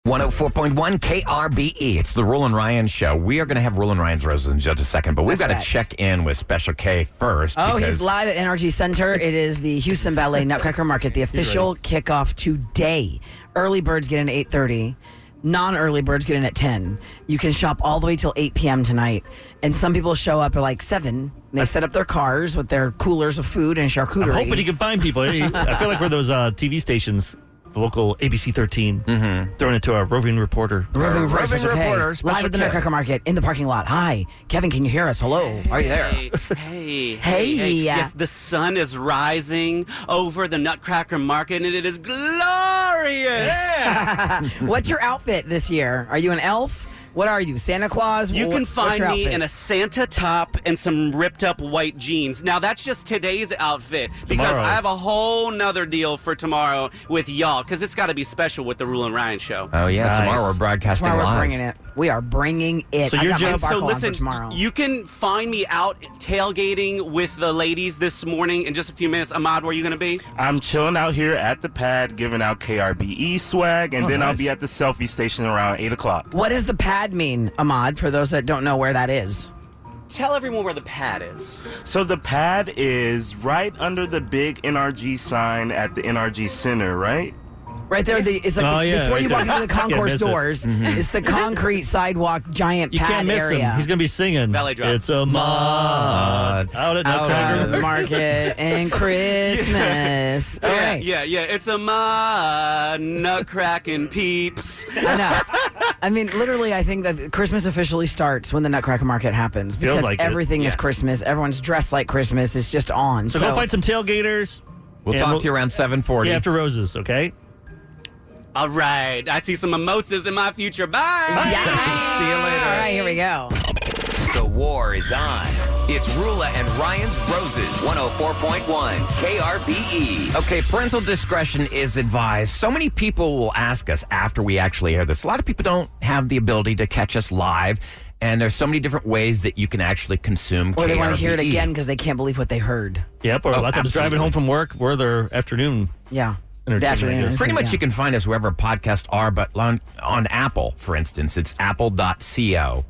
104.1 KRBE. It's the Roula and Ryan show. We are going to have Roula and Ryan's Roses in just a second, but we've got to check in with Special K first. Oh, he's live at NRG Center. It is the Houston Ballet Nutcracker Market, the official kickoff today. Early birds get in at 8:30. Non-early birds get in at 10. You can shop all the way till 8 p.m. tonight. And some people show up at like 7. They set up their cars with their coolers of food and charcuterie. I'm hoping you can find people. I feel like we're those TV stations, the local ABC 13, throwing it to our roving reporter. Roving reporter, Special live at the K. Nutcracker Market in the parking lot. Hi, Kevin, can you hear us? Hello, are you there? Hey. Yes, the sun is rising over the Nutcracker Market, and it is glorious. Yeah. What's your outfit this year? Are you an elf? What are you, Santa Claus? You can find me outfit? in a Santa top and some ripped up white jeans. Now, that's just today's outfit because I have a whole nother deal for tomorrow with y'all because it's got to be special with the Roula and Ryan show. Oh, yeah. Nice. Tomorrow we're broadcasting Tomorrow live. we're bringing it. We are bringing it. So I you're got my just- sparkle So on listen, for tomorrow. you can find me out tailgating with the ladies this morning in just a few minutes. Ahmad, where are you going to be? I'm chilling out here at the pad, giving out KRBE swag, and then I'll be at the selfie station around 8 o'clock. What does the pad mean, Ahmad, for those that don't know where that is? Tell everyone where the pad is. So the pad is right under the big NRG sign at the NRG Center, right? Right there, it's like before you walk into the concourse miss it. doors, it's the concrete sidewalk giant You pad can't miss area. him. He's going to be singing. Ballet drop. It's a mod out at Nutcracker. the market and Christmas. All right. Yeah. It's a nutcracking peeps. I know. I mean, literally, I think that Christmas officially starts when the Nutcracker Market happens because Feels like it. everything is Yes. Christmas. Everyone's dressed like Christmas. It's just on. So go find some tailgaters. We'll and talk to you around 7:40. Yeah, after Roses, okay? All right. I see some mimosas in my future. Bye. Yeah. See you later. All right, here we go. The war is on. It's Roula and Ryan's Roses, 104.1 KRBE. Okay, parental discretion is advised. So many people will ask us after we actually air this. A lot of people don't have the ability to catch us live, and there's so many different ways that you can actually consume Or they want to hear it KRBE. again because they can't believe what they heard. Yep, or a lot of times absolutely. driving home from work, we're their afternoon. Yeah. Entertainment, afternoon. I guess. Pretty much Yeah. you can find us wherever podcasts are, but on Apple, for instance, it's apple.co/Roula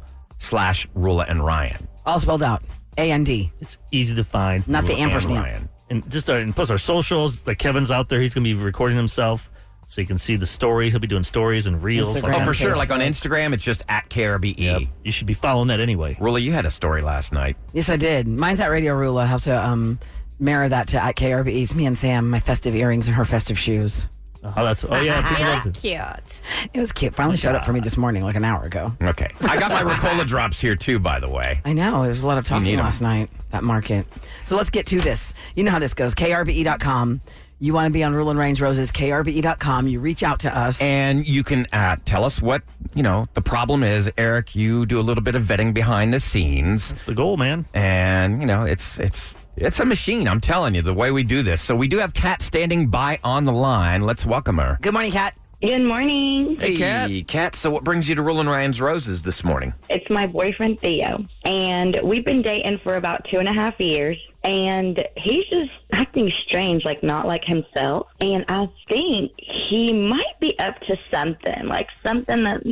and Ryan. All spelled out. A-N-D. It's easy to find. Not the Roula and ampersand. Ryan. And just and plus our socials, like Kevin's out there, he's going to be recording himself. So you can see the stories. He'll be doing stories and reels. Instagram. Oh, for sure. Facebook. Like on Instagram, it's just at KRBE. Yep. You should be following that anyway. Roula, you had a story last night. Yes, I did. Mine's at Radio Roula. I have to mirror that to at KRBE. It's me and Sam, my festive earrings and her festive shoes. Yeah, people love it. Cute. It was cute. Finally showed up for me this morning, like an hour ago. Okay. I got my Ricola drops here, too, by the way. I know. There was a lot of need talking 'em. last night, that market. So let's get to this. You know how this goes. KRBE.com. You want to be on Roula and Ryan's Roses, KRBE.com. You reach out to us. And you can tell us what, the problem is. Eric, you do a little bit of vetting behind the scenes. That's the goal, man. And, it's a machine, I'm telling you, the way we do this. So we do have Kat standing by on the line. Let's welcome her. Good morning, Kat. Good morning. Hey, Kat. So what brings you to Roula and Ryan's Roses this morning? It's my boyfriend, Theo. And we've been dating for about 2.5 years. And he's just acting strange, like not like himself. And I think he might be up to something, like something that's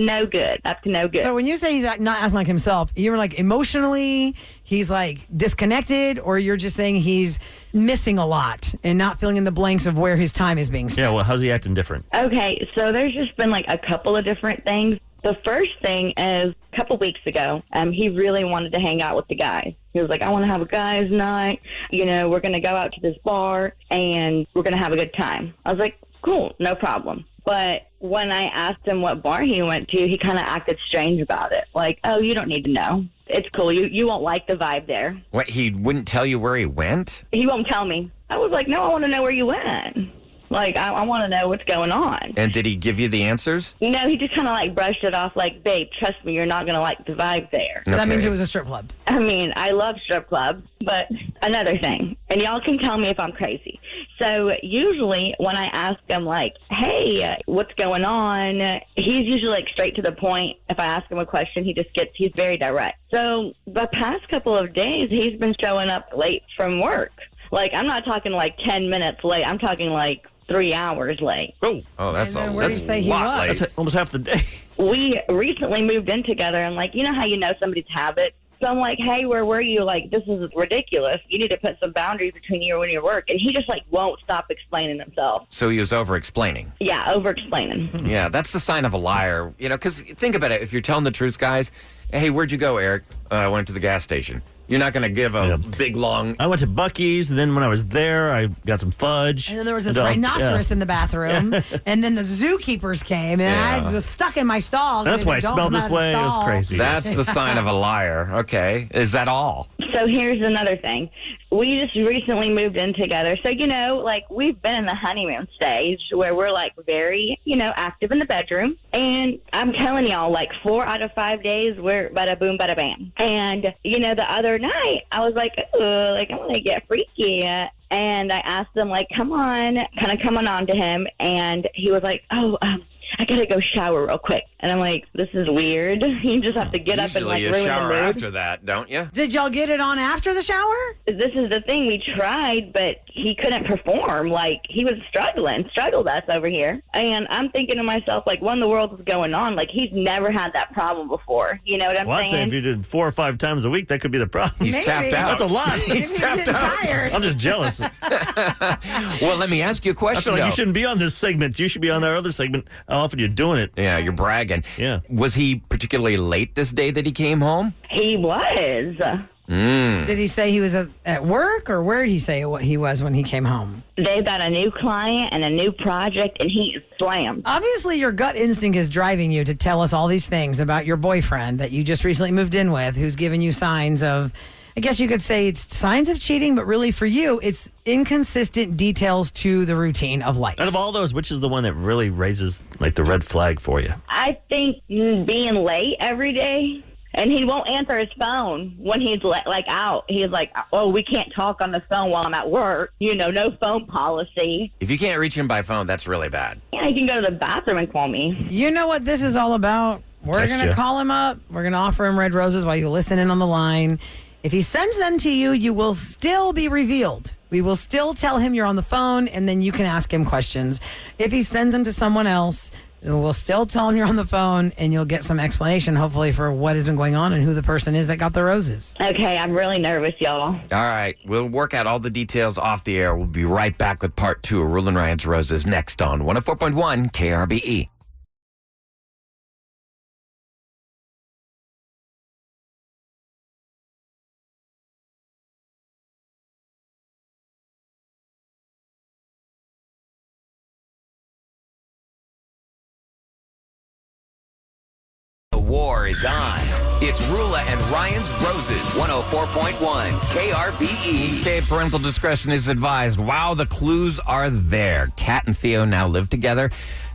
up to no good. So when you say he's not acting like himself, you're like emotionally, he's like disconnected, or you're just saying he's missing a lot and not filling in the blanks of where his time is being spent? Yeah, well, how's he acting different? Okay, so there's just been like a couple of different things. The first thing is a couple weeks ago, he really wanted to hang out with the guys. He was like, I want to have a guys' night. We're going to go out to this bar and we're going to have a good time. I was like, cool, no problem. But when I asked him what bar he went to, he kind of acted strange about it. Like, oh, you don't need to know. It's cool. You won't like the vibe there. What, he wouldn't tell you where he went? He won't tell me. I was like, no, I want to know where you went. Like, I want to know what's going on. And did he give you the answers? No, he just kind of like brushed it off like, babe, trust me, you're not going to like the vibe there. So that Okay. means it was a strip club. I mean, I love strip clubs, but another thing, and y'all can tell me if I'm crazy. So usually when I ask him like, hey, what's going on? He's usually like straight to the point. If I ask him a question, he's very direct. So the past couple of days, he's been showing up late from work. Like, I'm not talking like 10 minutes late. I'm talking like 3 hours late. Oh, that's And then a where do you that's say a he lot was? late. that's almost half the day. We recently moved in together, and like, you know how you know somebody's habits? So I'm like, hey, where were you? Like, this is ridiculous. You need to put some boundaries between you and your work. And he just like won't stop explaining himself. So he was over-explaining. Yeah, over explaining. Yeah, that's the sign of a liar. Because think about it. If you're telling the truth, guys, hey, where'd you go, Eric? I went to the gas station. You're not going to give a big, long... I went to Buc-ee's, and then when I was there, I got some fudge. And then there was this rhinoceros in the bathroom, and then the zookeepers came, and I was stuck in my stall. That's why I smelled this way. It was crazy. That's the sign of a liar. Okay. Is that all? So here's another thing. We just recently moved in together. So, like, we've been in the honeymoon stage where we're, like, very, active in the bedroom. And I'm telling y'all, like, 4 out of 5 days, we're bada boom, bada bam. And, the other night, I was like, ooh, like, I want to get freaky. And I asked him, like, come on, kind of coming on to him. And he was like, I gotta go shower real quick. And I'm like, this is weird. You just have to get up and like Usually ruin you shower the mood. after that, don't you? Did y'all get it on after the shower? This is the thing. We tried, but he couldn't perform. Like, he was struggled us over here. And I'm thinking to myself, like, what in the world is going on? Like, he's never had that problem before. You know what I'm Well, I'd say saying? if you did 4 or 5 times a week, that could be the problem. He's tapped out. That's a lot. He's tapped out. Tired. I'm just jealous. Well, let me ask you a I question, feel like though. you shouldn't be on this segment. You should be on our other segment. How often you're doing it? Yeah, you're bragging. Yeah. Was he particularly late this day that he came home? He was. Did he say he was at work, or where did he say what he was when he came home? They've got a new client and a new project, and he is slammed. Obviously, your gut instinct is driving you to tell us all these things about your boyfriend that you just recently moved in with, who's given you signs of, I guess you could say it's signs of cheating, but really for you, it's inconsistent details to the routine of life. Out of all those, which is the one that really raises like the red flag for you? I think being late every day. And he won't answer his phone when he's like out. He's like, oh, we can't talk on the phone while I'm at work. No phone policy. If you can't reach him by phone, that's really bad. Yeah, he can go to the bathroom and call me. You know what this is all about? We're Text going to ya. call him up. We're going to offer him red roses while you listen in on the line. If he sends them to you, you will still be revealed. We will still tell him you're on the phone, and then you can ask him questions. If he sends them to someone else, we'll still tell him you're on the phone, and you'll get some explanation, hopefully, for what has been going on and who the person is that got the roses. Okay, I'm really nervous, y'all. All right. We'll work out all the details off the air. We'll be right back with part 2 of Roula and Ryan's Roses next on 104.1 KRBE. The war is on. It's Roula and Ryan's Roses, 104.1 KRBE. Okay, parental discretion is advised. Wow, the clues are there. Kat and Theo now live together.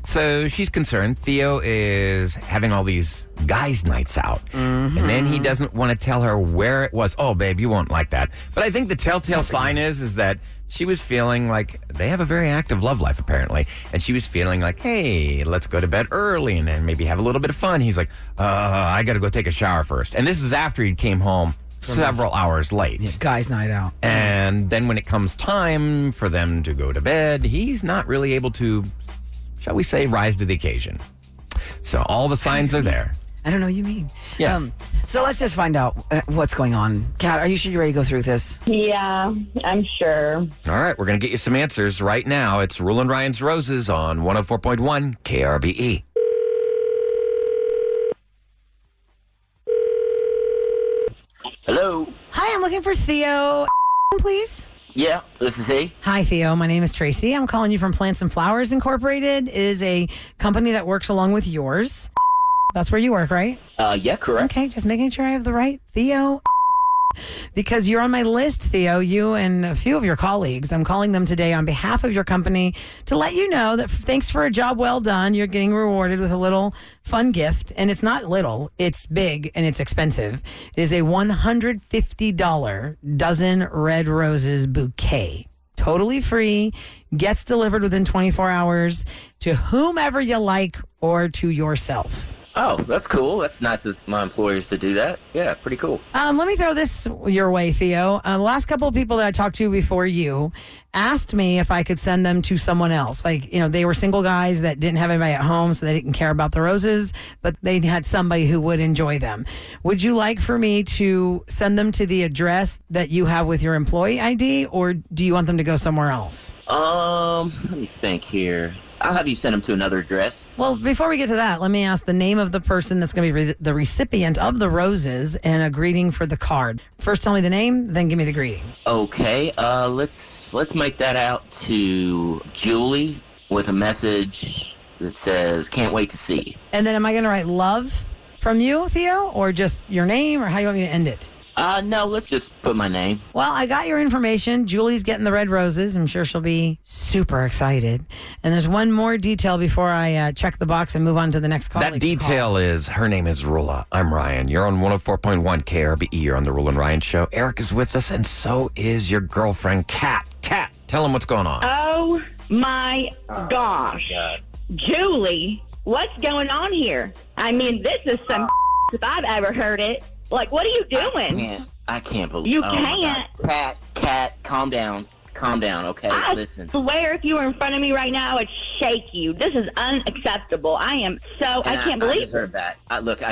So she's concerned. Theo is having all these guys' nights out. And then he doesn't want to tell her where it was. Oh, babe, you won't like that. But I think the telltale sign is that she was feeling like they have a very active love life, apparently. And she was feeling like, hey, let's go to bed early and then maybe have a little bit of fun. He's like, I got to go take a shower first. And this is after he came home several hours late. Guys' night out. And then when it comes time for them to go to bed, he's not really able to, shall we say, rise to the occasion. So all the signs are there. I don't know what you mean. Yes. So let's just find out what's going on. Kat, are you sure you're ready to go through this? Yeah, I'm sure. All right, we're going to get you some answers right now. It's Roula and Ryan's Roses on 104.1 KRBE. Hello. Hi, I'm looking for Theo, please. Yeah, this is he. Hi, Theo. My name is Tracy. I'm calling you from Plants and Flowers Incorporated. It is a company that works along with yours. That's where you work, right? Yeah, correct. Okay, just making sure I have the right Theo. Because you're on my list, Theo, you and a few of your colleagues. I'm calling them today on behalf of your company to let you know that thanks for a job well done, you're getting rewarded with a little fun gift. And it's not little, it's big and it's expensive. It is a $150 dozen red roses bouquet. Totally free, gets delivered within 24 hours to whomever you like or to yourself. Oh, that's cool. That's nice of my employers to do that. Yeah, pretty cool. Let me throw this your way, Theo. The last couple of people that I talked to before you asked me if I could send them to someone else. Like, they were single guys that didn't have anybody at home, so they didn't care about the roses, but they had somebody who would enjoy them. Would you like for me to send them to the address that you have with your employee ID, or do you want them to go somewhere else? Let me think here. I'll have you send them to another address. Well, before we get to that, let me ask the name of the person that's going to be the recipient of the roses and a greeting for the card. First, tell me the name, then give me the greeting. Okay, let's make that out to Julie with a message that says, "Can't wait to see you." And then am I going to write love from you, Theo, or just your name, or how you want me to end it? No, let's just put my name. Well, I got your information. Julie's getting the red roses. I'm sure she'll be super excited. And there's one more detail before I check the box and move on to the next call. That detail is her name is Roula. I'm Ryan. You're on 104.1 KRBE. You're on the Roula and Ryan show. Eric is with us, and so is your girlfriend, Kat. Kat, tell him what's going on. Oh, my gosh. Julie, what's going on here? I mean, this is some if I've ever heard it. Like, what are you doing? I can't believe You oh can't. Kat, calm down. Calm down, okay? Listen. I swear if you were in front of me right now, I'd shake you. This is unacceptable. I am so... I can't believe I deserve that.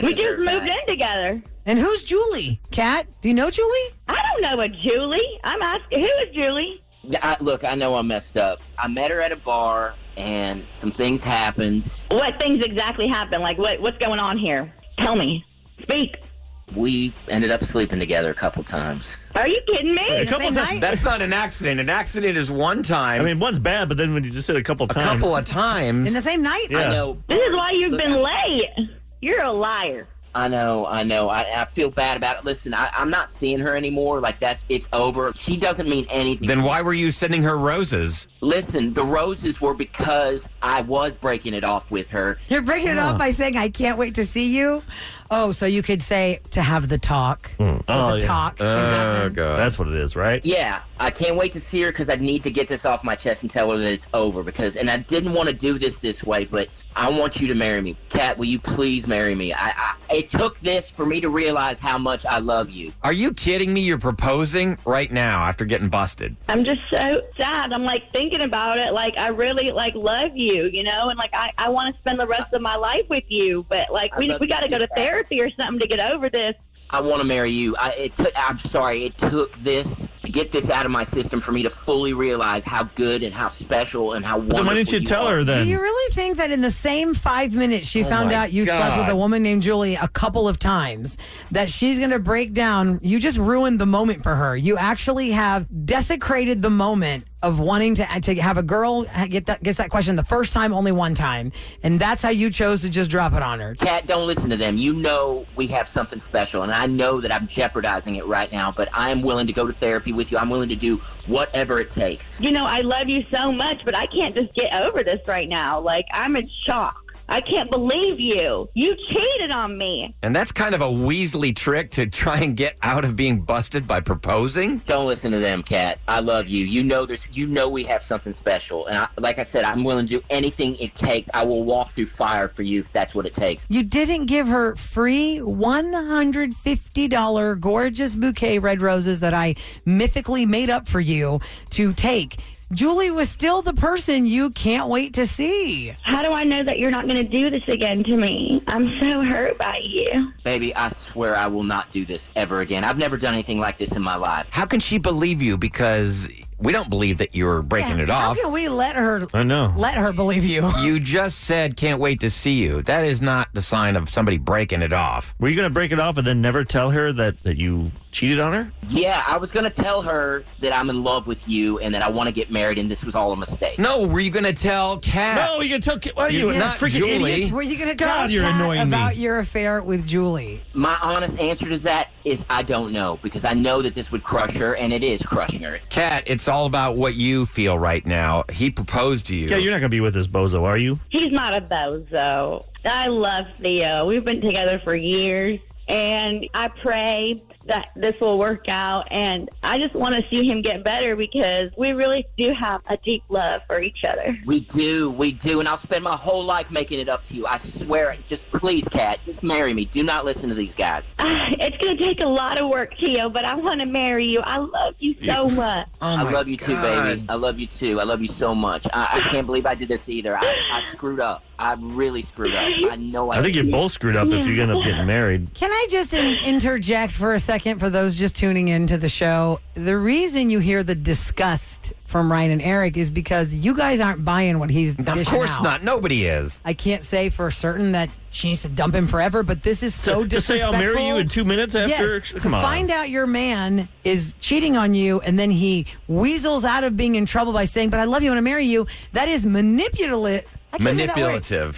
we just moved in together. And who's Julie? Kat, do you know Julie? I don't know a Julie. I'm asking, who is Julie? I know I messed up. I met her at a bar, and some things happened. What things exactly happened? Like, what's going on here? Tell me. Speak. We ended up sleeping together a couple times. Are you kidding me? A couple times. That's not an accident. An accident is one time. I mean, one's bad, but then when you just said a couple times. A couple of times. In the same night? Yeah. I know. This is why you've been late. You're a liar. I know. I feel bad about it. Listen, I'm not seeing her anymore. Like, it's over. She doesn't mean anything. Then why were you sending her roses? Listen, the roses were because I was breaking it off with her. You're breaking it off by saying, I can't wait to see you? Oh, so you could say to have the talk. So talk. Oh, God. That's what it is, right? Yeah, I can't wait to see her because I need to get this off my chest and tell her that it's over. And I didn't want to do this way, but I want you to marry me. Kat, will you please marry me? It took this for me to realize how much I love you. Are you kidding me? You're proposing right now after getting busted. I'm just so sad. I'm like thinking about it. Like, I really love you, and like I want to spend the rest of my life with you. But like we got to go to therapy or something to get over this. I want to marry you. I'm sorry. It took this to get this out of my system for me to fully realize how good and how special and how wonderful. Then why didn't you tell her then? Do you really think that in the same 5 minutes she found my out you slept with a woman named Julie a couple of times, that she's going to break down? You just ruined the moment for her. You actually have desecrated the moment of wanting to have a girl gets that question the first time, only one time, and that's how you chose to just drop it on her. Kat, don't listen to them. You know we have something special, and I know that I'm jeopardizing it right now, but I am willing to go to therapy with you. I'm willing to do whatever it takes. I love you so much, but I can't just get over this right now. Like, I'm in shock. I can't believe you. You cheated on me. And that's kind of a Weasley trick to try and get out of being busted by proposing. Don't listen to them, Kat. I love you. You know we have something special. And like I said, I'm willing to do anything it takes. I will walk through fire for you if that's what it takes. You didn't give her free $150 gorgeous bouquet red roses that I mythically made up for you to take. Julie was still the person you can't wait to see. How do I know that you're not going to do this again to me? I'm so hurt by you. Baby, I swear I will not do this ever again. I've never done anything like this in my life. How can she believe you? Because we don't believe that you're breaking it off. How can we let her believe you? You just said, can't wait to see you. That is not the sign of somebody breaking it off. Were you going to break it off and then never tell her that you cheated on her? Yeah, I was going to tell her that I'm in love with you and that I want to get married and this was all a mistake. No, were you going to tell Kat? No, you're going to tell Kat. Well, you're not freaking Julie. idiot. Were you going to tell God, you're Kat annoying about me. your affair with Julie? My honest answer to that is I don't know, because I know that this would crush her, and it is crushing her. Kat, it's all about what you feel right now. He proposed to you. Yeah, you're not going to be with this bozo, are you? He's not a bozo. I love Theo. We've been together for years. and I pray that this will work out, and I just want to see him get better because we really do have a deep love for each other. We do, and I'll spend my whole life making it up to you. I swear it. Just please, Kat, just marry me. Do not listen to these guys. It's going to take a lot of work, Theo, but I want to marry you. I love you so much. I love you too, baby. I love you too. I love you so much. I can't believe I did this either. I screwed up. I really screwed up. I think you both screwed up if you end up getting married. Can I just interject for a second for those just tuning into the show? The reason you hear the disgust from Ryan and Eric is because you guys aren't buying what he's dishing Of course out. not. Nobody is. I can't say for certain that she needs to dump him forever, but this is so To disrespectful. say I'll marry you in 2 minutes after? Yes, Come to on. find out your man is cheating on you and then he weasels out of being in trouble by saying, but I love you, I want to marry you. That is manipulative. Manipulative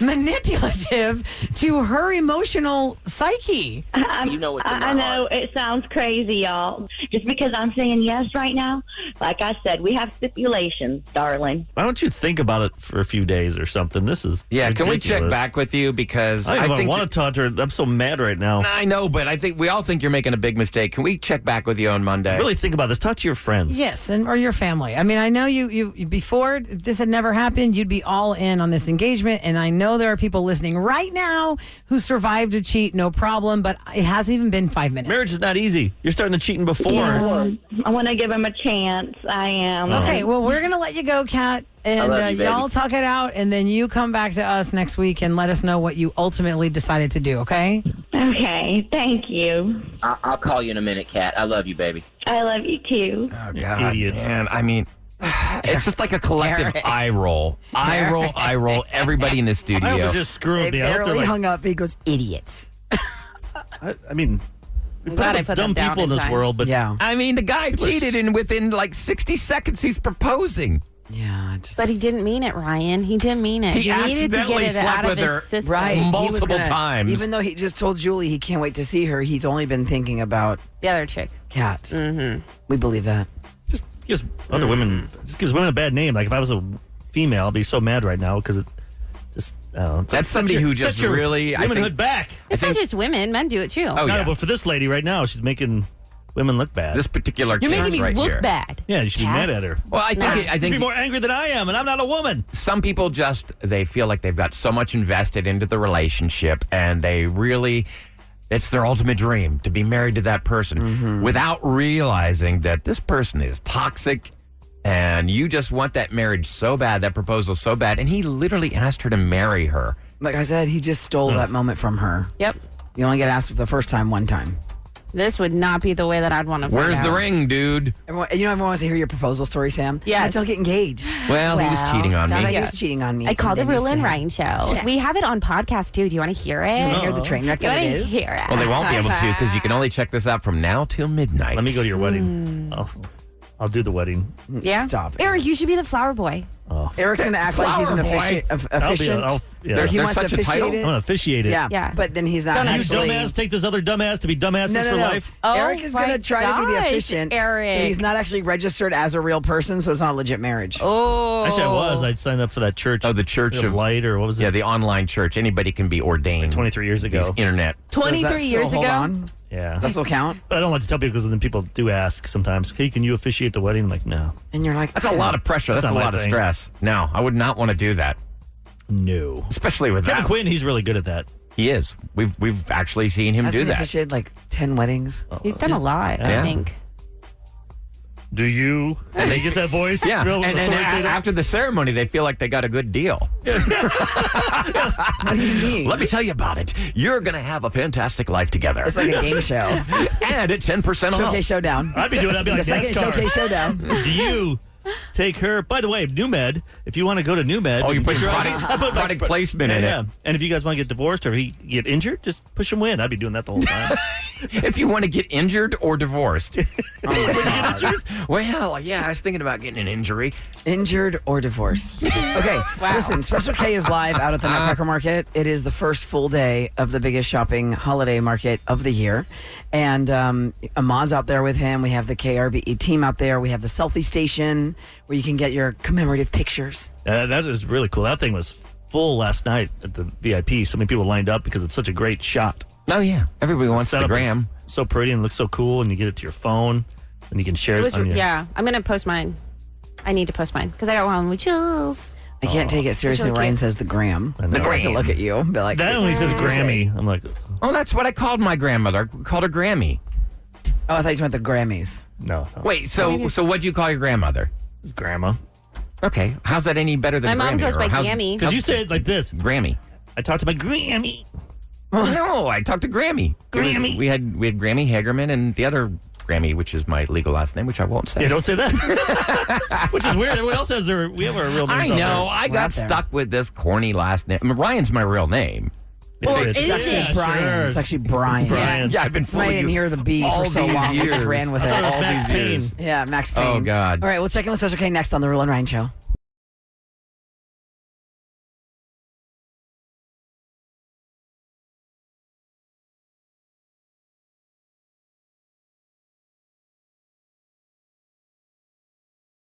to her emotional psyche. You know what's in my I know heart. it sounds crazy, y'all. Just because I'm saying yes right now, like I said, we have stipulations, darling. Why don't you think about it for a few days or something? This is Can we check ridiculous. back with you? Because I think want to talk to her. I'm so mad right now. I know, but I think we all think you're making a big mistake. Can we check back with you on Monday? Really think about this. Talk to your friends. Yes, or your family. I mean, I know you before this had never happened, you'd be all in on this engagement, and I know there are people listening right now who survived a cheat, no problem, but it hasn't even been 5 minutes. Marriage is not easy. You're starting to cheating before. Yeah, I want to give him a chance. I am. Okay, well, we're going to let you go, Kat, and love you, baby. y'all talk it out, and then you come back to us next week and let us know what you ultimately decided to do, okay? Okay, thank you. I'll call you in a minute, Kat. I love you, baby. I love you too. Oh, God, Idiots. man. I mean, it's just like a collective eye roll. Eye roll. Everybody in the I studio. hope they just screw They me. I hope they're barely like, hung up. He goes, idiots. I mean, I'm glad I there's put dumb them down people in in this time. world, but Yeah. I mean, the guy cheated, and within like 60 seconds, he's proposing. Yeah. But he didn't mean it, Ryan. He didn't mean it. He needed to accidentally get it slept out of with his her. system. Right. He was Multiple gonna- times. Even though he just told Julie he can't wait to see her, he's only been thinking about The other chick. Kat. Mm-hmm. We believe that. just gives other women, just gives women a bad name. Like if I was a female, I'd be so mad right now because it just, I don't know. It's That's set somebody your- who set just your really, I womanhood think, back. It's not just women. Men do it too. Oh, No, yeah. but for this lady right now, she's making women look bad. This particular You're case making me right look here. bad. Yeah, you should be Kat. mad at her. Well, I You should be think more angry than I am, and I'm not a woman. some people just, they feel like they've got so much invested into the relationship, and they really, it's their ultimate dream to be married to that person without realizing that this person is toxic, and you just want that marriage so bad, that proposal so bad, and he literally asked her to marry her. Like I said, he just stole that moment from her. Yep. You only get asked for the first time one time. This would not be the way that I'd want to find Where's the out. ring, dude? Everyone wants to hear your proposal story, Sam. Yes. How'd y'all get engaged? Well, he was cheating on Found out me. he was cheating on me. I called the and then Roula he and said- Ryan show. Yes. We have it on podcast too. Do you want to hear it? Do you want to hear the train wreck You that want it to is? hear it? Well, they won't be able to because you can only check this out from now till midnight. Let me go to your wedding. I'll do the wedding. Yeah. Stop it. Eric, you should be the flower boy. Eric's going to act like he's an Flower boy. officiant. Yeah. He There's wants to such a title? officiate I'm gonna it. officiate it. Yeah. Yeah. But then he's not Don't You actually. dumbass, take this other dumbass to be dumbasses No, for no. life. Oh, Eric is going my to try to be the gosh, efficient. Eric. But he's not actually registered as a real person, so it's not a legit marriage. Oh. Actually, I was. I'd signed up for that church. Oh, the Church of Light, or what was it? Yeah, the online church. Anybody can be ordained. 23 years ago. These internet. So does that 23 still years hold ago. on? Yeah. Does that still count? But I don't like to tell people because then people do ask sometimes, hey, can you officiate the wedding? I'm like, no. And you're like, That's a lot of pressure. That's That's a not my lot of thing. stress. No, I would not want to do that, No. especially with Kevin that. Quinn, he's really good at that. He is. We've actually seen him Hasn't do he that. officiated like 10 weddings? He's done a lot, Yeah. I think. Do you? And he gets that voice. Yeah, real and authoritative. after the ceremony, they feel like they got a good deal. What do you mean? Let me tell you about it. You're going to have a fantastic life together. It's like a game show. and at 10% off. Showcase Showdown. I'd be doing that. I'd be like The second NASCAR. Showcase Showdown. Do you take her? By the way, New Med, if you want to go to New Med. Oh, you put take her out- product- I put product placement in it. And if you guys want to get divorced or if he get injured, just push him in. I'd be doing that the whole time. If you want to get injured or divorced. Oh Well, yeah, I was thinking about getting an injury. Injured or divorced. Okay, listen, Special K is live out at the Nutcracker Market. It is the first full day of the biggest shopping holiday market of the year. And Ahmad's out there with him. We have the KRBE team out there. We have the selfie station where you can get your commemorative pictures. That is really cool. That thing was full last night at the VIP. So many people lined up because it's such a great shot. Oh, yeah. Everybody wants the setup gram. is so pretty and looks so cool, and you get it to your phone, and you can share it. On your, yeah, I'm going to post mine. I need to post mine because I got one with Jules. I can't take it seriously. really Ryan cute. says the gram. I know. The gram. To look at you. Be like, that only says Grammy. I'm like, Oh, that's what I called my grandmother. I called her Grammy. oh, I thought you meant the Grammys. no. Wait, so what do you call your grandmother? It's Grandma. Okay. How's that any better than My mom Grammy? goes Or by how's- Gammy. Because you say it like this. Grammy. I talked to my Grammy. No, I talked to Grammy. Grammy. We had Grammy Hagerman and the other Grammy, which is my legal last name, which I won't say. Yeah, don't say that. Which is weird. Everyone else has we have our real names. I out know. there. I out got there. stuck with this corny last name. I mean, Ryan's my real name. It's It's actually Brian. Sure. It's actually Brian. Brian. Yeah, I've been Somebody fooling didn't you hear the B all for so these long. I just years. ran with I thought it. it was All Max these Payne. years. Yeah, Max Oh, Payne. God. All right, we'll check in with Special K next on the Rule and Ryan Show.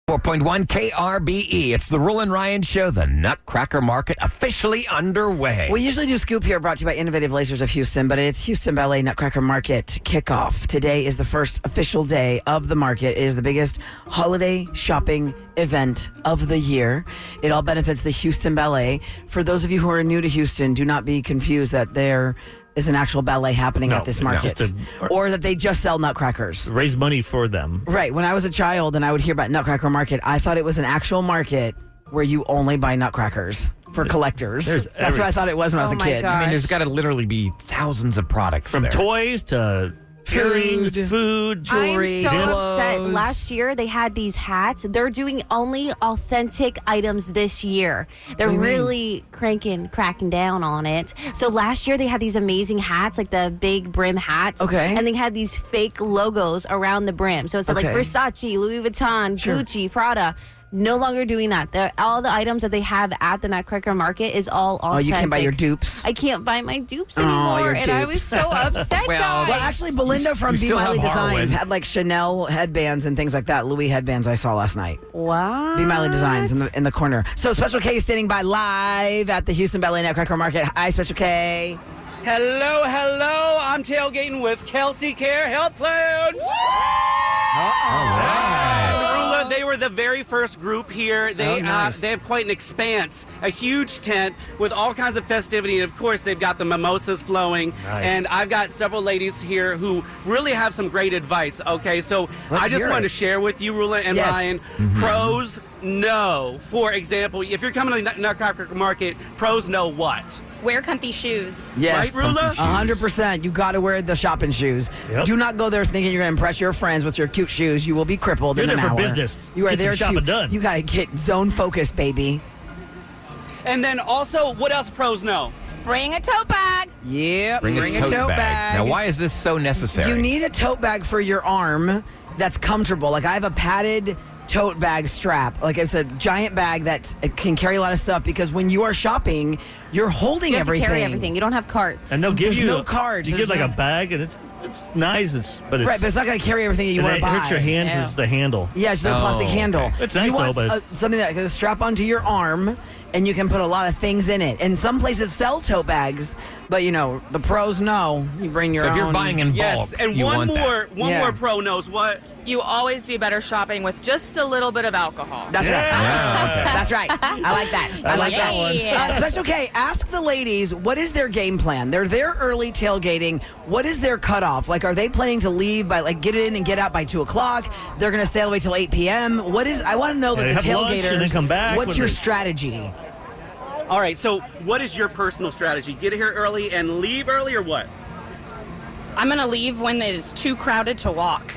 .1 KRBE. It's the Roula and Ryan Show, the Nutcracker Market, officially underway. We usually do Scoop here, brought to you by Innovative Lasers of Houston, but it's Houston Ballet Nutcracker Market kickoff. Today is the first official day of the market. It is the biggest holiday shopping event of the year. It all benefits the Houston Ballet. For those of you who are new to Houston, do not be confused that there is an actual ballet happening No, at this no. market, Just or that they just sell nutcrackers. Raise money for them. Right. When I was a child and I would hear about Nutcracker Market, I thought it was an actual market where you only buy nutcrackers for collectors. there's That's what I thought it was when I was a Oh my kid. God. I mean, there's got to literally be thousands of products From there. toys to earrings, food, jewelry. I'm so dips. upset. Last year they had these hats. They're doing only authentic items this year. They're really cracking down on it. So last year they had these amazing hats, like the big brim hats. Okay. And they had these fake logos around the brim. So it's like Okay. Versace, Louis Vuitton, Sure. Gucci, Prada. No longer doing that. All the items that they have at the Nutcracker Market is all authentic. Oh, you can't buy your dupes. I can't buy my dupes Oh, anymore, your and I dupes. was so upset. Well, guys. Well, actually, Belinda from You Be still Miley have Harwin. Designs had like Chanel headbands and things like that. Louis headbands I saw last night. What? Be Miley Designs in the corner. So Special K is standing by live at the Houston Ballet Nutcracker Market. Hi, Special K. Hello, hello. I'm tailgating with Kelsey Care Health Plans. Roula, they were the very first group here. They nice. they have quite an expanse, a huge tent with all kinds of festivity. And of course, they've got the mimosas flowing. Nice. And I've got several ladies here who really have some great advice. Okay, so Let's I just hear wanted it. to share with you, Roula and Yes. Ryan, pros, no. For example, if you're coming to the Nutcracker Market, pros know what? Wear comfy shoes. Yes. Right, Roula? 100%. You got to wear the shopping shoes. Yep. Do not go there thinking you're going to impress your friends with your cute shoes. You will be crippled You're in an there for hour. business. You are Get some there shopping to. done. You got to get zone focused, baby. And then also, what else pros know? Bring a tote bag. Yep. Bring a tote bag. Now, why is this so necessary? You need a tote bag for your arm that's comfortable. Like I have a padded tote bag strap. Like it's a giant bag that it can carry a lot of stuff because when you are shopping, you're holding You have everything. to carry everything. You don't have carts. And they'll give There's you no cards. You get There's like no- a bag, and it's nice. But it's Right, but it's not going to carry everything that you and want to it buy. hurts your hand Yeah. is the handle. Yeah, it's a plastic Oh, handle. okay. It's nice you want though, but it's- something that can strap onto your arm, and you can put a lot of things in it. And some places sell tote bags, but you know the pros know you bring your So own. if you're buying in bulk, Yes, and you one want that. Yeah. more pro knows what? You always do better shopping with just a little bit of alcohol. That's right. Yeah, okay. That's right. I like that. I like that one. Yeah. Special K, ask the ladies, what is their game plan? They're there early tailgating. What is their cutoff? Like, are they planning to leave by, like, get in and get out by 2 o'clock? They're going to stay all the way till 8 p.m.? I want to know that they the have lunch tailgaters, and then come back what's when your they- strategy? All right, so what is your personal strategy? Get here early and leave early, or what? I'm going to leave when it is too crowded to walk.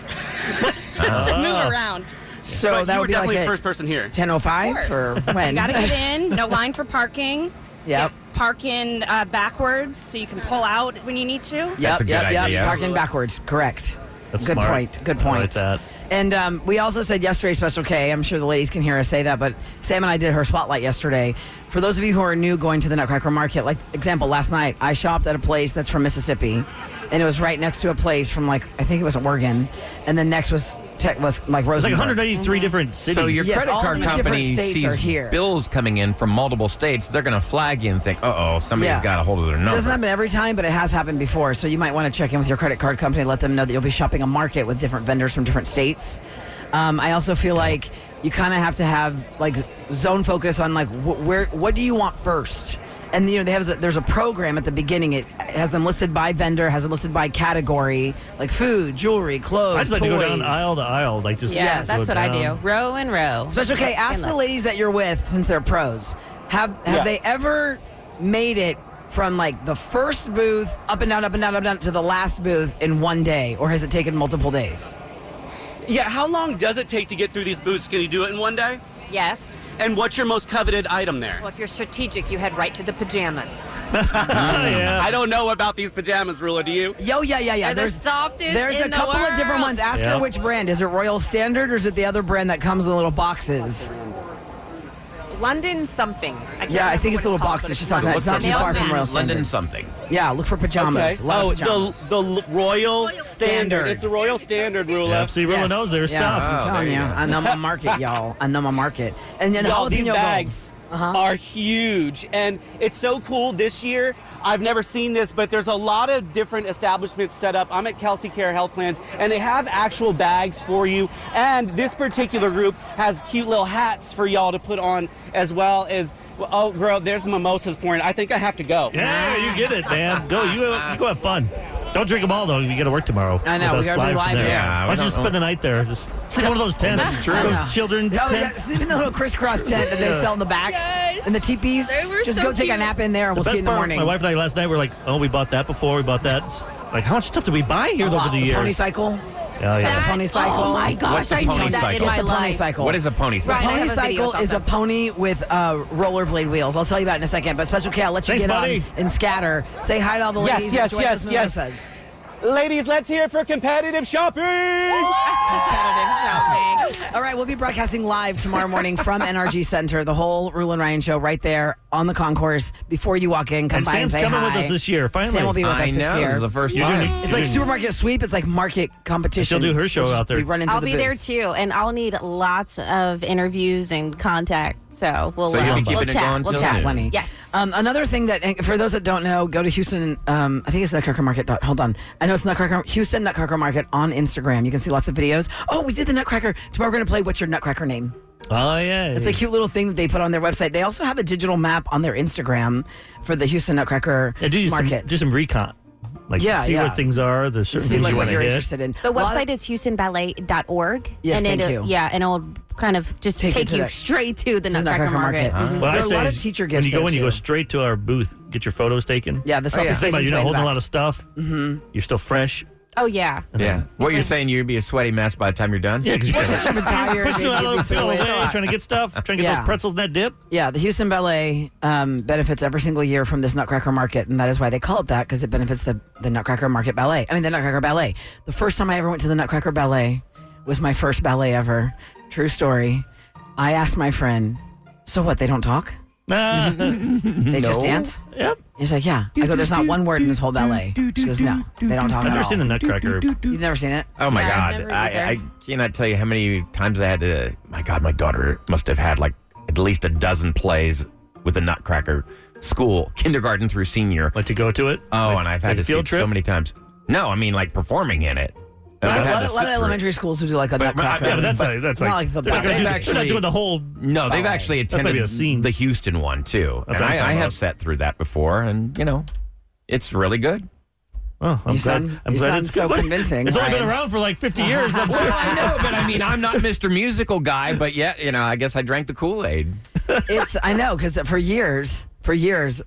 To move around. So But that you would were be definitely like the at first person here. 10:05 or when? You got to get in. No line for parking. Yep. Park in backwards so you can pull out when you need to. That's a good idea. Parking backwards. Correct. That's good smart. point. Good I point. like that. And we also said yesterday, Special K, I'm sure the ladies can hear us say that, but Sam and I did her spotlight yesterday. For those of you who are new going to the Nutcracker Market, like example, last night I shopped at a place that's from Mississippi, and it was right next to a place from I think it was Oregon, and then next was like Rosenberg. It's like 183 different cities. So your Yes, credit all card these company different states are sees here. bills coming in from multiple states. They're going to flag you and think, somebody's Yeah. got a hold of their It number. doesn't happen every time, but it has happened before. So you might want to check in with your credit card company, let them know that you'll be shopping a market with different vendors from different states. I also feel like you kind of have to have like zone focus on like what do you want first. And there's a program at the beginning. It has them listed by vendor, has them listed by category, like food, jewelry, clothes. I just like to go down toys. aisle to aisle, like just Yeah, Yes. that's go what I down. do. Row and row. Special K, ask the ladies that you're with, since they're pros. Have they ever made it from like the first booth up and down, up and down, up and down to the last booth in one day, or has it taken multiple days? Yeah, how long does it take to get through these booths? Can you do it in one day? Yes. And what's your most coveted item there? Well, if you're strategic, you head right to the pajamas. Yeah. I don't know about these pajamas, Roula. Do you? They're Yeah. the softest There's in a the couple of different world. ones. Ask Yeah. her which brand. Is it Royal Standard or is it the other brand that comes in little boxes? London something. I can't Yeah, I remember think it's what little called, boxes but she's it's talking about. one It's not of too them. far from Royal London Standard. something. Yeah, look for pajamas. A lot of pajamas. the Royal Standard. It's the Royal Standard, Roula. Yeah, see, Roula knows their stuff. I'm Oh, telling there you. you go. I know my market, y'all. I know my market. And then Y'all, jalapeno these gold. bags are huge, and it's so cool this year. I've never seen this, but there's a lot of different establishments set up. I'm at Kelsey Care Health Plans, and they have actual bags for you. And this particular group has cute little hats for y'all to put on, as well as, oh, girl, there's mimosas pouring. I think I have to go. Yeah, you get it, man. Go, you go have fun. Don't drink them all, though. You got to work tomorrow. I know, with we us gotta be from live there. Yeah, Why we don't you don't- just spend the night there? Just sleep in one of those tents. That's true. Those children Oh, yeah, tents. see the little crisscross tent that they Yeah. sell in the back? Yes. And the teepees? They were Just so go take a cute. nap in there and The we'll see best you in the part, morning. my wife and I last night were like, oh, we bought that before, we bought that. It's like, how much stuff did we buy here over the The years? pony cycle? Oh, yeah. The pony cycle. Oh my What's gosh, a I need pony that cycle? in my Get the pony life. cycle. What is a pony cycle? Right. I Pony have a video cycle is a sometime. pony with rollerblade wheels. I'll tell you about it in a second. But Special K, I'll let you Thanks, get buddy. on and scatter. Say hi to all the Yes, ladies. yes, Enjoy yes, those yes. mimosas. Ladies, let's hear it for competitive shopping. Competitive shopping. All right, we'll be broadcasting live tomorrow morning from NRG Center, the whole Roula and Ryan show right there on the concourse. Before you walk in, come And by Sam's and say coming hi. with us this year, finally. Sam will be with I us this know. year. This is the first You're time. doing- It's like supermarket sweep. It's like market competition. She'll do her show We'll out just be there. running through I'll the be there booths. too, and I'll need lots of interviews and contact. So we'll So you'll be we'll keeping it chat. going We'll till chat. then. Plenty. Yes. Another thing that, and for those that don't know, go to Houston. I think it's Nutcracker Market. Hold on. I know it's Houston Nutcracker Market on Instagram. You can see lots of videos. Oh, we did the Nutcracker. Tomorrow we're going to play What's Your Nutcracker Name? Oh, yeah. It's a cute little thing that they put on their website. They also have a digital map on their Instagram for the Houston Nutcracker Market. Do some recon. Like, Yeah, see yeah. where things are, the certain See things like you what want to you're hit. interested in. The A lot of- website is houstonballet.org. Yes, and thank it'll, you. Yeah, and it'll kind of just Take you take to you that- straight to the to Nutcracker Market. Mhm. What I There are a say lot is of teacher when gifts you go there, in, you go too. straight to our booth, get your photos taken. Yeah, the selfie Think about station's you're way not holding a back. lot of stuff. Mm-hmm. You're still fresh. Oh, yeah. Yeah. What you're saying, you'd be a sweaty mess by the time you're done? Yeah, because you're Just from tired, pushing maybe a little you feel feel away, it. trying to get stuff, trying to get Yeah. those pretzels in that dip. Yeah, the Houston Ballet benefits every single year from this Nutcracker Market, and that is why they call it that, because it benefits the Nutcracker Market Ballet. I mean, the Nutcracker Ballet. The first time I ever went to the Nutcracker Ballet was my first ballet ever. True story. I asked my friend, so what, they don't talk? They just dance? Yep. He's like, yeah. I go, there's not one word in this whole ballet. She goes, no, they don't talk I've at never all. seen the Nutcracker. You've never seen it? Oh my Yeah, I've God. never either. I cannot tell you how many times I had to. My God, my daughter must have had like at least a dozen plays with the Nutcracker school, kindergarten through senior. Like to go to it? Oh, Like- and I've had like to a see field it trip? so many times. No, I mean like performing in it. A I've had lot to of sit through it. elementary schools who do like a Nutcracker. Yeah, but that's Not like the they're not gonna ballet. do- They've they're not doing the whole. No, they've ballet. actually That's maybe attended a scene. the Houston one too, That's and what I'm I talking have about. sat through that before, and you know, it's really good. Oh, I'm You glad. sound- I'm you glad sound it's so good. convincing, It's only been Ryan. around for like 50 years. I'm Well, sure. I know, but I mean, I'm not Mr. Musical guy, but yet, you know, I guess I drank the Kool-Aid. I know, because for years,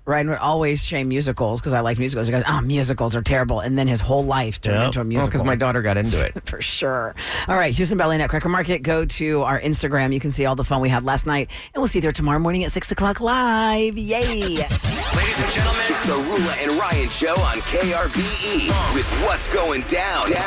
Ryan would always shame musicals because I like musicals. He goes, oh, musicals are terrible. And then his whole life turned Yeah. into a Well, musical. because my daughter got into it. For sure. All right, Houston Ballet Nutcracker Market. Go to our Instagram. You can see all the fun we had last night. And we'll see you there tomorrow morning at 6 o'clock live. Yay. Ladies and gentlemen, it's the Roula and Ryan Show on KRBE with what's going down in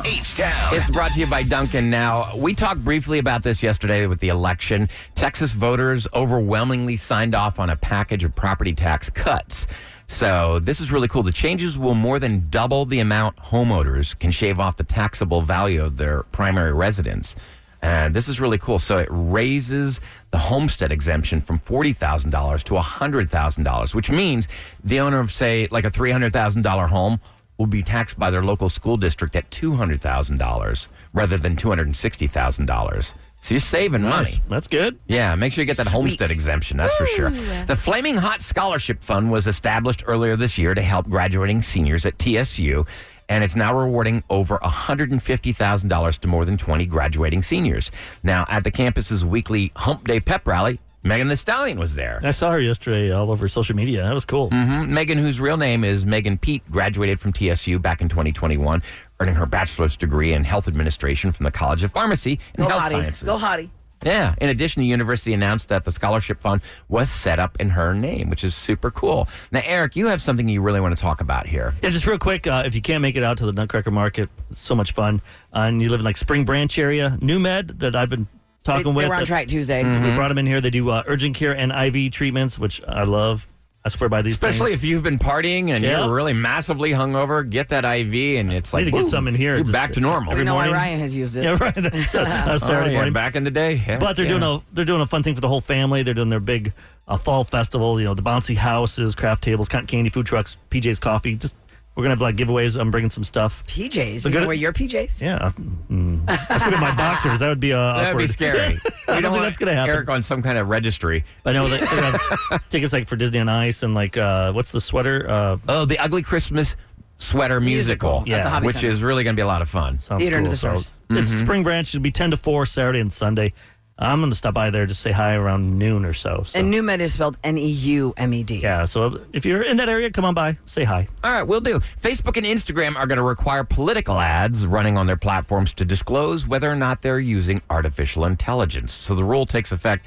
H-Town. It's brought to you by Duncan. Now, we talked briefly about this yesterday with the election. Texas voters overwhelmingly signed off on a package of property tax cuts. So this is really cool. The changes will more than double the amount homeowners can shave off the taxable value of their primary residence. And this is really cool. So it raises the homestead exemption from $40,000 to $100,000, which means the owner of, say, like a $300,000 home will be taxed by their local school district at $200,000 rather than $260,000. So you're saving money. That's good. Yeah, make sure you get that homestead exemption, that's for sure. The Flaming Hot Scholarship Fund was established earlier this year to help graduating seniors at TSU, and it's now rewarding over $150,000 to more than 20 graduating seniors. Now, at the campus's weekly Hump Day pep rally, Megan Thee Stallion was there. I saw her yesterday all over social media. That was cool. Megan, whose real name is Megan Pete, graduated from TSU back in 2021, earning her bachelor's degree in health administration from the College of Pharmacy and Health Sciences. Go Hottie. Yeah. In addition, the university announced that the scholarship fund was set up in her name, which is super cool. Now, Eric, you have something you really want to talk about here. Yeah, just real quick, if you can't make it out to the Nutcracker Market, it's so much fun, and you live in like Spring Branch area, New Med that I've been talking with. They were on track Tuesday. We brought them in here. They do urgent care and IV treatments, which I love. I swear by these Especially things. if you've been partying and you're really massively hungover, get that IV and it's I like, need to get some in here. You're Just back to normal. We know why morning. Ryan has used it. Yeah, right. That's Saturday morning. Back in the day. Yeah, But they're doing a fun thing for the whole family. They're doing their big fall festival. You know, the bouncy houses, craft tables, cotton candy, food trucks, PJ's Coffee. We're gonna have like giveaways. I'm bringing some stuff. PJs. So You gonna wear your PJs? Yeah. Let's put in my boxers. That would be awkward. That'd be scary. I don't think that's gonna happen. Eric on some kind of registry. I know they're gonna have tickets like for Disney on Ice and like what's the sweater? The Ugly Christmas Sweater Musical. At the Hobby which Center. is really going to be a lot of fun. Sounds Theater into cool. the Stars. It's Spring Branch. It'll be 10 to 4 Saturday and Sunday. I'm going to stop by there to say hi around noon or so. And Neumed is spelled Neumed. Yeah, so if you're in that area, come on by, say hi. All right, we'll do. Facebook and Instagram are going to require political ads running on their platforms to disclose whether or not they're using artificial intelligence. So the rule takes effect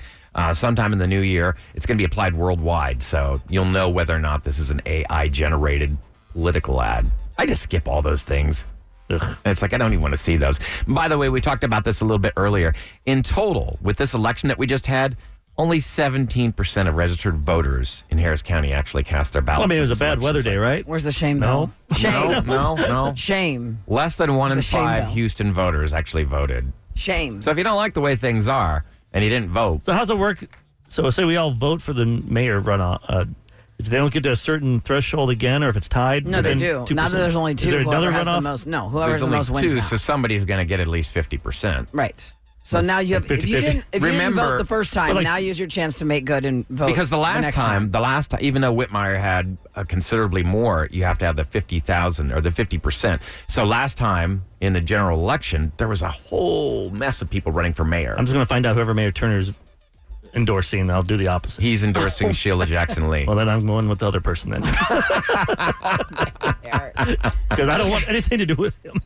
sometime in the new year. It's going to be applied worldwide, so you'll know whether or not this is an AI-generated political ad. I just skip all those things. Ugh. It's like I don't even want to see those. By the way, we talked about this a little bit earlier. In total, with this election that we just had, only 17% of registered voters in Harris County actually cast their ballot. Well, I mean, it was a this bad election weather cycle. day, right? Where's the shame No. bill? Shame. No. Shame. Less than 1 in It's a shame 5 bill. Houston voters actually voted. Shame. So if you don't like the way things are and you didn't vote, So how's it work? So say we all vote for the mayor runoff. If they don't get to a certain threshold again, or if it's tied, No, they within do. 2%. Now that there's only two, Is there whoever another has the runoff? most. No, whoever there's has the only most wins 2, now. so somebody's going to get at least 50%. Right. So now you have, if you 50-50. didn't, if you didn't Remember- vote the first time, But like- now use your chance to make good and vote. Because the last next time, even though Whitmire had considerably more, you have to have the 50,000 or the 50%. So last time in the general election, there was a whole mess of people running for mayor. I'm just going to find out whoever Mayor Turner's endorsing, and I'll do the opposite. He's endorsing Sheila Jackson Lee. Well, then I'm going with the other person then. Because I don't want anything to do with him.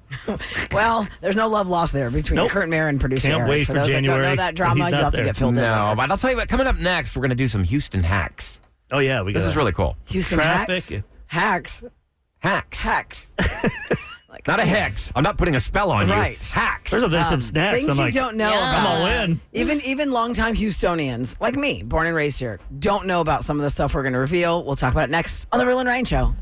Well, there's no love lost there between Nope. the current mayor and producer Can't Eric. wait for for those that don't January know that when drama, he's you'll not have to there. get filled in. No, later. but I'll tell you what, coming up next, we're going to do some Houston hacks. Oh, yeah. We got This is really cool. Houston traffic. hacks. Hacks. Like, Not a hex. I'm not putting a spell on you. Right. Hacks. First of all, they said snacks. Things I'm you like, don't know Yeah. I'm about. all in. Even longtime Houstonians, like me, born and raised here, don't know about some of the stuff we're going to reveal. We'll talk about it next on The Roula and Ryan Show.